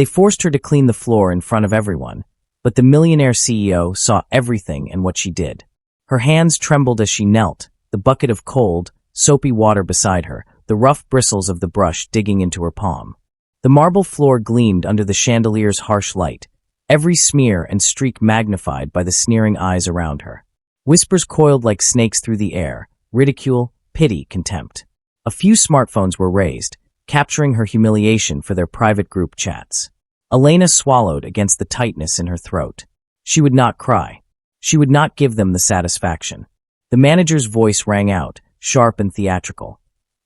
They forced her to clean the floor in front of everyone, but the millionaire CEO saw everything and what she did. Her hands trembled as she knelt, the bucket of cold, soapy water beside her, the rough bristles of the brush digging into her palm. The marble floor gleamed under the chandelier's harsh light, every smear and streak magnified by the sneering eyes around her. Whispers coiled like snakes through the air, ridicule, pity, contempt. A few smartphones were raised, capturing her humiliation for their private group chats. Elena swallowed against the tightness in her throat. She would not cry. She would not give them the satisfaction. The manager's voice rang out, sharp and theatrical.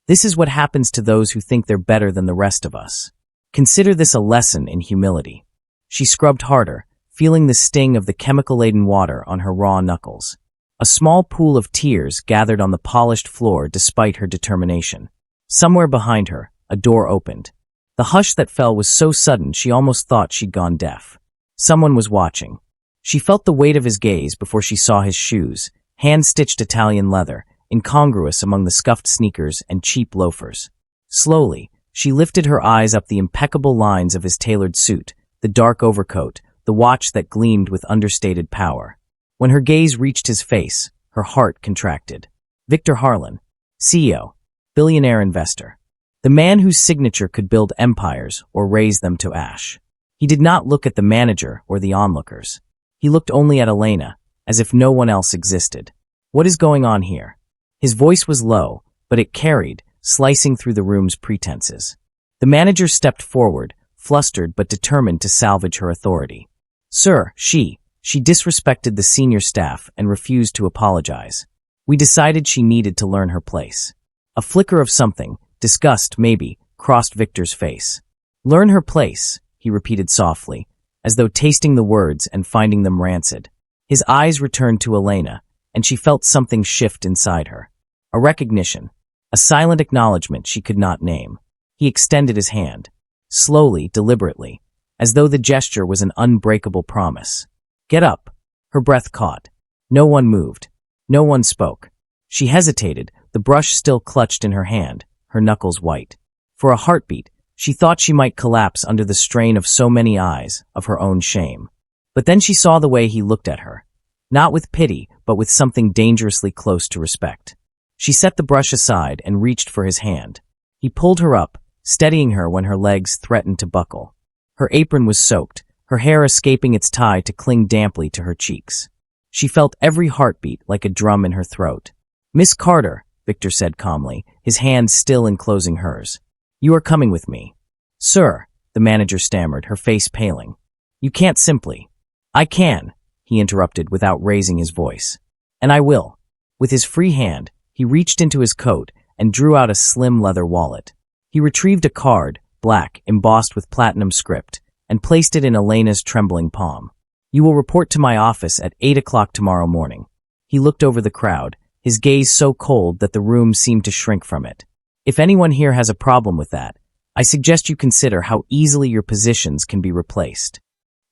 This is what happens to those who think they're better than the rest of us. Consider this a lesson in humility. She scrubbed harder, feeling the sting of the chemical-laden water on her raw knuckles. A small pool of tears gathered on the polished floor despite her determination. Somewhere behind her, a door opened. The hush that fell was so sudden she almost thought she'd gone deaf. Someone was watching. She felt the weight of his gaze before she saw his shoes, hand-stitched Italian leather, incongruous among the scuffed sneakers and cheap loafers. Slowly, she lifted her eyes up the impeccable lines of his tailored suit, the dark overcoat, the watch that gleamed with understated power. When her gaze reached his face, her heart contracted. Victor Harlan, CEO, billionaire investor. The man whose signature could build empires or raise them to ash. He did not look at the manager or the onlookers. He looked only at Elena, as if no one else existed. What is going on here? His voice was low, but it carried, slicing through the room's pretenses. The manager stepped forward, flustered but determined to salvage her authority. Sir, she disrespected the senior staff and refused to apologize. We decided she needed to learn her place. A flicker of something, disgust maybe, crossed Victor's face. Learn her place, he repeated softly, as though tasting the words and finding them rancid. His eyes returned to Elena, and she felt something shift inside her. A recognition, a silent acknowledgement she could not name. He extended his hand, slowly, deliberately, as though the gesture was an unbreakable promise. Get up. Her breath caught. No one moved. No one spoke. She hesitated, the brush still clutched in her hand, her knuckles white. For a heartbeat, she thought she might collapse under the strain of so many eyes, of her own shame. But then she saw the way he looked at her. Not with pity, but with something dangerously close to respect. She set the brush aside and reached for his hand. He pulled her up, steadying her when her legs threatened to buckle. Her apron was soaked, her hair escaping its tie to cling damply to her cheeks. She felt every heartbeat like a drum in her throat. Miss Carter, Victor said calmly, his hand still enclosing hers. You are coming with me. Sir, the manager stammered, her face paling. You can't simply. I can, he interrupted without raising his voice. And I will. With his free hand, he reached into his coat and drew out a slim leather wallet. He retrieved a card, black, embossed with platinum script, and placed it in Elena's trembling palm. You will report to my office at 8 o'clock tomorrow morning. He looked over the crowd, his gaze so cold that the room seemed to shrink from it. If anyone here has a problem with that, I suggest you consider how easily your positions can be replaced.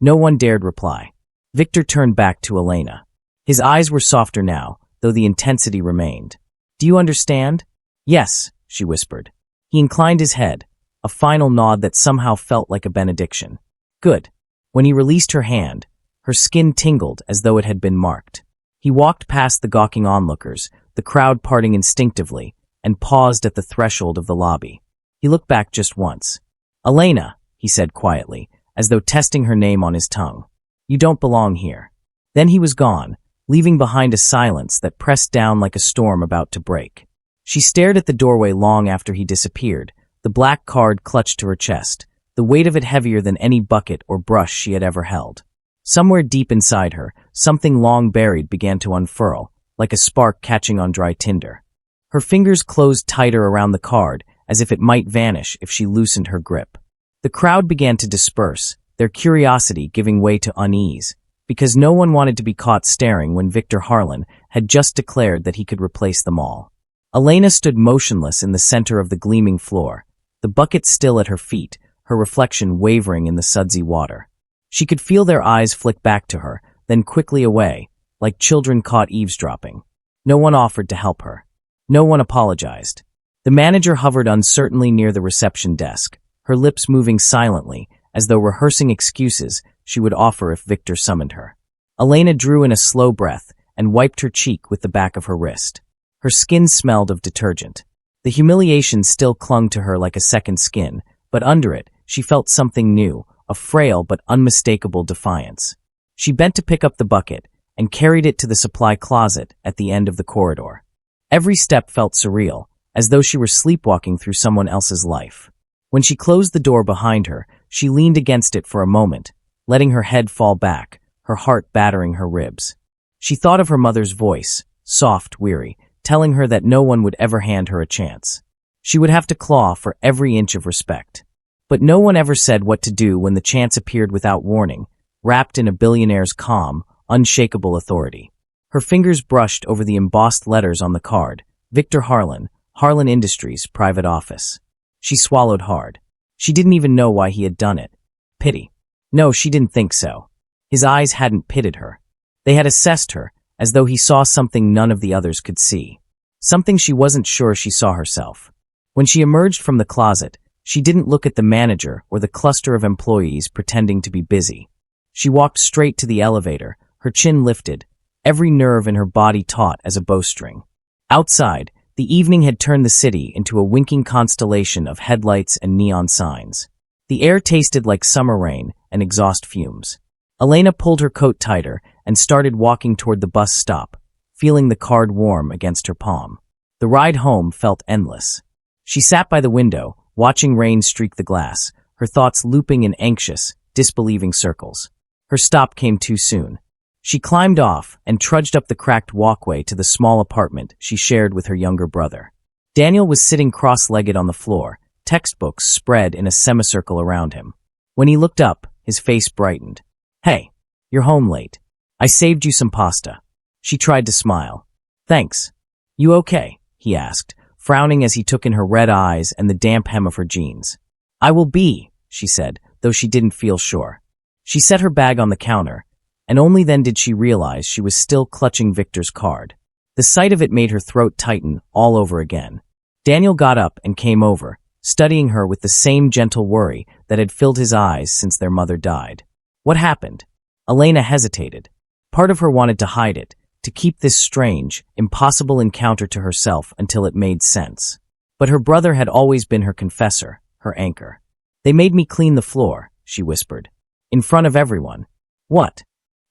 No one dared reply. Victor turned back to Elena. His eyes were softer now, though the intensity remained. Do you understand? Yes, she whispered. He inclined his head, a final nod that somehow felt like a benediction. Good. When he released her hand, her skin tingled as though it had been marked. He walked past the gawking onlookers, the crowd parting instinctively, and paused at the threshold of the lobby. He looked back just once. Elena, he said quietly, as though testing her name on his tongue. You don't belong here. Then he was gone, leaving behind a silence that pressed down like a storm about to break. She stared at the doorway long after he disappeared, the black card clutched to her chest, the weight of it heavier than any bucket or brush she had ever held. Somewhere deep inside her, something long buried began to unfurl, like a spark catching on dry tinder. Her fingers closed tighter around the card, as if it might vanish if she loosened her grip. The crowd began to disperse, their curiosity giving way to unease, because no one wanted to be caught staring when Victor Harlan had just declared that he could replace them all. Elena stood motionless in the center of the gleaming floor, the bucket still at her feet, her reflection wavering in the sudsy water. She could feel their eyes flick back to her, then quickly away, like children caught eavesdropping. No one offered to help her. No one apologized. The manager hovered uncertainly near the reception desk, her lips moving silently, as though rehearsing excuses she would offer if Victor summoned her. Elena drew in a slow breath and wiped her cheek with the back of her wrist. Her skin smelled of detergent. The humiliation still clung to her like a second skin, but under it, she felt something new, a frail but unmistakable defiance. She bent to pick up the bucket and carried it to the supply closet at the end of the corridor. Every step felt surreal, as though she were sleepwalking through someone else's life. When she closed the door behind her, she leaned against it for a moment, letting her head fall back, her heart battering her ribs. She thought of her mother's voice, soft, weary, telling her that no one would ever hand her a chance. She would have to claw for every inch of respect. But no one ever said what to do when the chance appeared without warning, wrapped in a billionaire's calm, unshakable authority. Her fingers brushed over the embossed letters on the card, Victor Harlan, Harlan Industries, private office. She swallowed hard. She didn't even know why he had done it. Pity. No, she didn't think so. His eyes hadn't pitied her. They had assessed her, as though he saw something none of the others could see. Something she wasn't sure she saw herself. When she emerged from the closet, she didn't look at the manager or the cluster of employees pretending to be busy. She walked straight to the elevator, her chin lifted, every nerve in her body taut as a bowstring. Outside, the evening had turned the city into a winking constellation of headlights and neon signs. The air tasted like summer rain and exhaust fumes. Elena pulled her coat tighter and started walking toward the bus stop, feeling the card warm against her palm. The ride home felt endless. She sat by the window, watching rain streak the glass, her thoughts looping in anxious, disbelieving circles. Her stop came too soon. She climbed off and trudged up the cracked walkway to the small apartment she shared with her younger brother. Daniel was sitting cross-legged on the floor, textbooks spread in a semicircle around him. When he looked up, his face brightened. "Hey, you're home late. I saved you some pasta." She tried to smile. "Thanks. You okay?" he asked, frowning as he took in her red eyes and the damp hem of her jeans. "I will be," she said, though she didn't feel sure. She set her bag on the counter, and only then did she realize she was still clutching Victor's card. The sight of it made her throat tighten all over again. Daniel got up and came over, studying her with the same gentle worry that had filled his eyes since their mother died. What happened? Elena hesitated. Part of her wanted to hide it, to keep this strange, impossible encounter to herself until it made sense. But her brother had always been her confessor, her anchor. "They made me clean the floor," she whispered. "In front of everyone." "What?"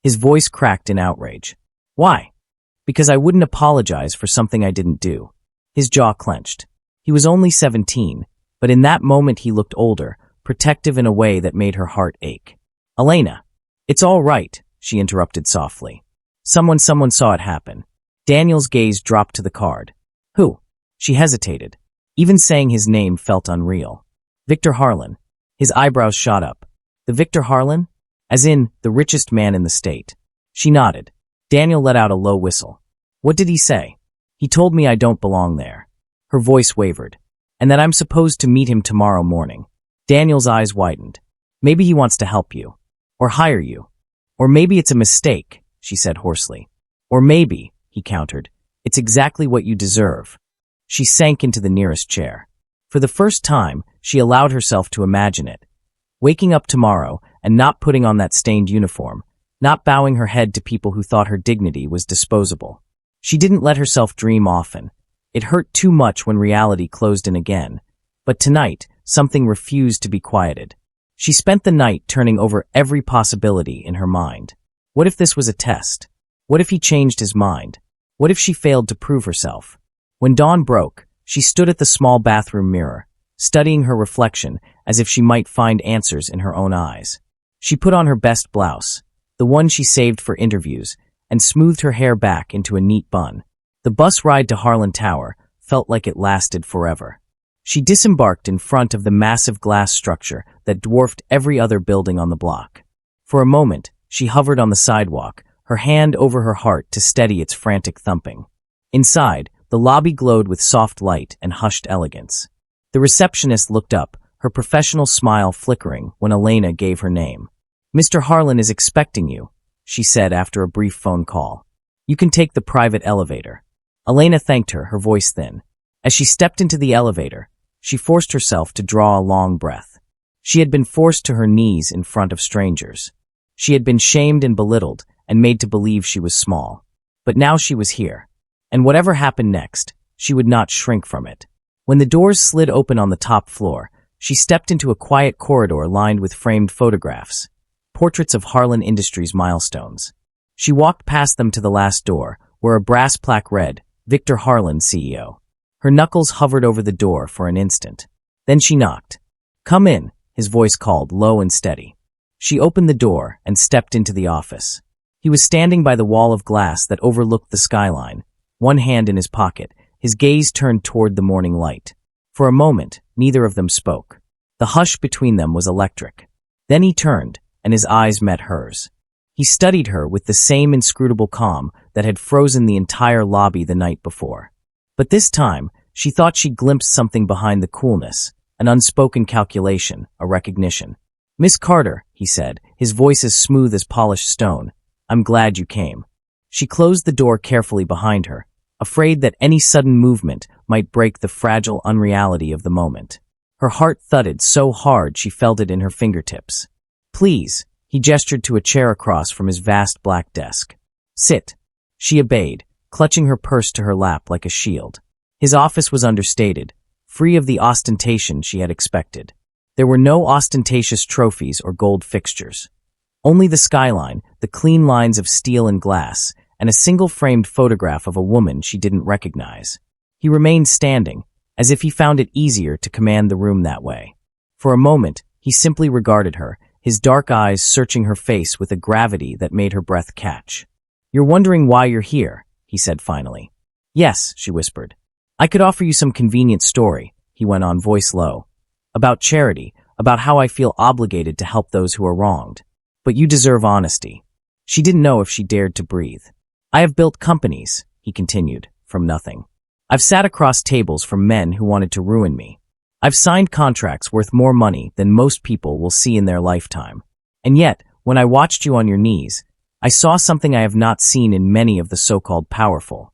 His voice cracked in outrage. "Why?" "Because I wouldn't apologize for something I didn't do." His jaw clenched. He was only 17, but in that moment he looked older, protective in a way that made her heart ache. "Elena." "It's all right," she interrupted softly. Someone saw it happen." Daniel's gaze dropped to the card. "Who?" She hesitated. Even saying his name felt unreal. "Victor Harlan." His eyebrows shot up. "The Victor Harlan? As in, the richest man in the state." She nodded. Daniel let out a low whistle. "What did he say?" "He told me I don't belong there." Her voice wavered. "And that I'm supposed to meet him tomorrow morning." Daniel's eyes widened. "Maybe he wants to help you. Or hire you. Or maybe it's a mistake," she said hoarsely. "Or maybe," he countered, "it's exactly what you deserve." She sank into the nearest chair. For the first time, she allowed herself to imagine it. Waking up tomorrow and not putting on that stained uniform, not bowing her head to people who thought her dignity was disposable. She didn't let herself dream often. It hurt too much when reality closed in again. But tonight, something refused to be quieted. She spent the night turning over every possibility in her mind. What if this was a test? What if he changed his mind? What if she failed to prove herself? When dawn broke, she stood at the small bathroom mirror, studying her reflection as if she might find answers in her own eyes. She put on her best blouse, the one she saved for interviews, and smoothed her hair back into a neat bun. The bus ride to Harlan Tower felt like it lasted forever. She disembarked in front of the massive glass structure that dwarfed every other building on the block. For a moment, she hovered on the sidewalk, her hand over her heart to steady its frantic thumping. Inside, the lobby glowed with soft light and hushed elegance. The receptionist looked up, her professional smile flickering when Elena gave her name. "Mr. Harlan is expecting you," she said after a brief phone call. "You can take the private elevator." Elena thanked her, her voice thin. As she stepped into the elevator, she forced herself to draw a long breath. She had been forced to her knees in front of strangers. She had been shamed and belittled and made to believe she was small. But now she was here. And whatever happened next, she would not shrink from it. When the doors slid open on the top floor, she stepped into a quiet corridor lined with framed photographs, portraits of Harlan Industries milestones. She walked past them to the last door, where a brass plaque read, Victor Harlan, CEO. Her knuckles hovered over the door for an instant. Then she knocked. "Come in," his voice called, low and steady. She opened the door and stepped into the office. He was standing by the wall of glass that overlooked the skyline, one hand in his pocket, his gaze turned toward the morning light. For a moment, neither of them spoke. The hush between them was electric. Then he turned, and his eyes met hers. He studied her with the same inscrutable calm that had frozen the entire lobby the night before. But this time, she thought she glimpsed something behind the coolness, an unspoken calculation, a recognition. "Miss Carter," he said, his voice as smooth as polished stone, "I'm glad you came." She closed the door carefully behind her, afraid that any sudden movement might break the fragile unreality of the moment. Her heart thudded so hard she felt it in her fingertips. "Please," he gestured to a chair across from his vast black desk. "Sit." She obeyed, clutching her purse to her lap like a shield. His office was understated, free of the ostentation she had expected. There were no ostentatious trophies or gold fixtures. Only the skyline, the clean lines of steel and glass, and a single framed photograph of a woman she didn't recognize. He remained standing, as if he found it easier to command the room that way. For a moment, he simply regarded her, his dark eyes searching her face with a gravity that made her breath catch. "You're wondering why you're here," he said finally. "Yes," she whispered. "I could offer you some convenient story," he went on, voice low. "About charity, about how I feel obligated to help those who are wronged. But you deserve honesty." She didn't know if she dared to breathe. "I have built companies," he continued, from nothing. "I've sat across tables from men who wanted to ruin me. I've signed contracts worth more money than most people will see in their lifetime. And yet, when I watched you on your knees, I saw something I have not seen in many of the so-called powerful."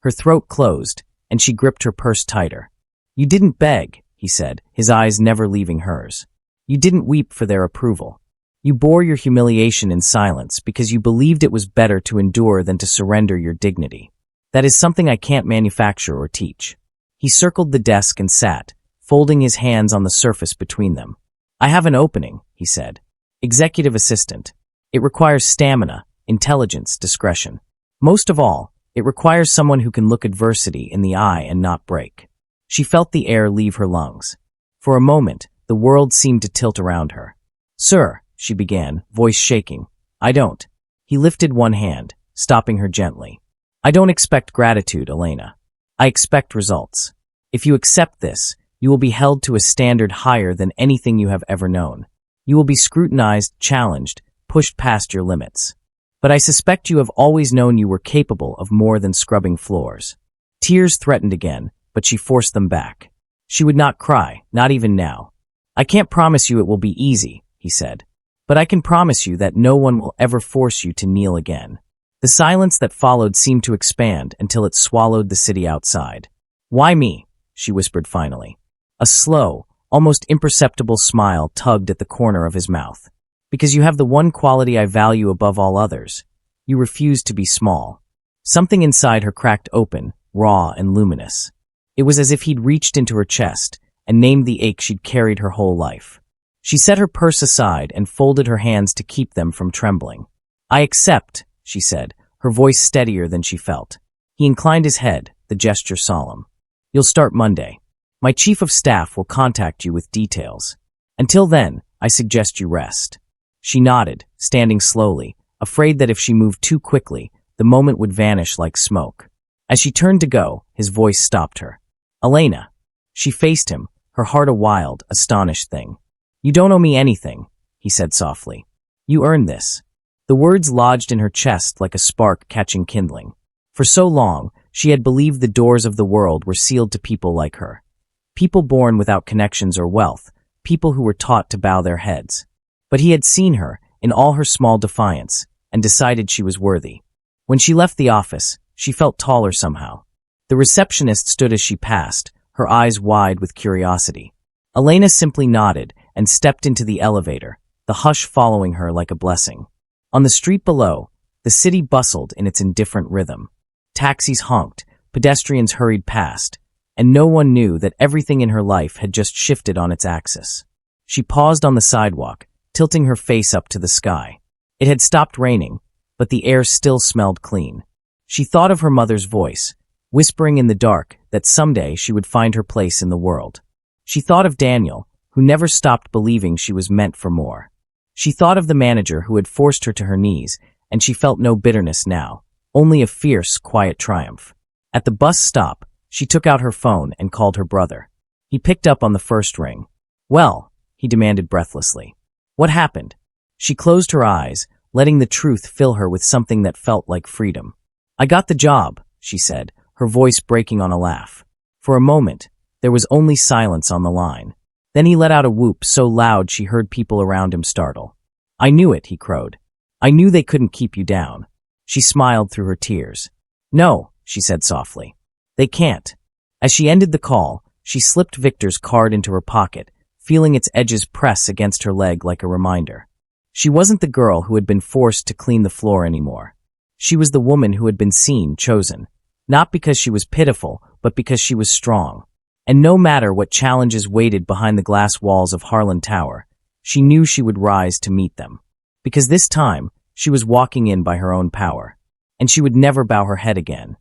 Her throat closed, and she gripped her purse tighter. "You didn't beg," he said, his eyes never leaving hers. "You didn't weep for their approval. You bore your humiliation in silence because you believed it was better to endure than to surrender your dignity. That is something I can't manufacture or teach." He circled the desk and sat, folding his hands on the surface between them. "I have an opening," he said. "Executive assistant. It requires stamina, intelligence, discretion. Most of all, it requires someone who can look adversity in the eye and not break." She felt the air leave her lungs. For a moment, the world seemed to tilt around her. "Sir," she began, voice shaking. "I don't." He lifted one hand, stopping her gently. "I don't expect gratitude, Elena. I expect results. If you accept this, you will be held to a standard higher than anything you have ever known. You will be scrutinized, challenged, pushed past your limits. But I suspect you have always known you were capable of more than scrubbing floors." Tears threatened again, but she forced them back. She would not cry, not even now. "I can't promise you it will be easy," he said. "But I can promise you that no one will ever force you to kneel again." The silence that followed seemed to expand until it swallowed the city outside. "Why me?" she whispered finally. A slow, almost imperceptible smile tugged at the corner of his mouth. "Because you have the one quality I value above all others. You refuse to be small." Something inside her cracked open, raw and luminous. It was as if he'd reached into her chest and named the ache she'd carried her whole life. She set her purse aside and folded her hands to keep them from trembling. "I accept," she said, her voice steadier than she felt. He inclined his head, the gesture solemn. "You'll start Monday. My chief of staff will contact you with details. Until then, I suggest you rest." She nodded, standing slowly, afraid that if she moved too quickly, the moment would vanish like smoke. As she turned to go, his voice stopped her. "Elena." She faced him, her heart a wild, astonished thing. "You don't owe me anything," he said softly. "You earned this." The words lodged in her chest like a spark catching kindling. For so long, she had believed the doors of the world were sealed to people like her. People born without connections or wealth, people who were taught to bow their heads. But he had seen her, in all her small defiance, and decided she was worthy. When she left the office, she felt taller somehow. The receptionist stood as she passed, her eyes wide with curiosity. Elena simply nodded, and stepped into the elevator, the hush following her like a blessing. On the street below, the city bustled in its indifferent rhythm. Taxis honked, pedestrians hurried past, and no one knew that everything in her life had just shifted on its axis. She paused on the sidewalk, tilting her face up to the sky. It had stopped raining, but the air still smelled clean. She thought of her mother's voice, whispering in the dark that someday she would find her place in the world. She thought of Daniel, who never stopped believing she was meant for more. She thought of the manager who had forced her to her knees, and she felt no bitterness now, only a fierce, quiet triumph. At the bus stop, she took out her phone and called her brother. He picked up on the first ring. "Well," he demanded breathlessly. "What happened?" She closed her eyes, letting the truth fill her with something that felt like freedom. "I got the job," she said, her voice breaking on a laugh. For a moment, there was only silence on the line. Then he let out a whoop so loud she heard people around him startle. "I knew it," he crowed. "I knew they couldn't keep you down." She smiled through her tears. "No," she said softly. "They can't." As she ended the call, she slipped Victor's card into her pocket, feeling its edges press against her leg like a reminder. She wasn't the girl who had been forced to clean the floor anymore. She was the woman who had been seen, chosen, not because she was pitiful, but because she was strong. And no matter what challenges waited behind the glass walls of Harlan Tower, she knew she would rise to meet them. Because this time, she was walking in by her own power. And she would never bow her head again.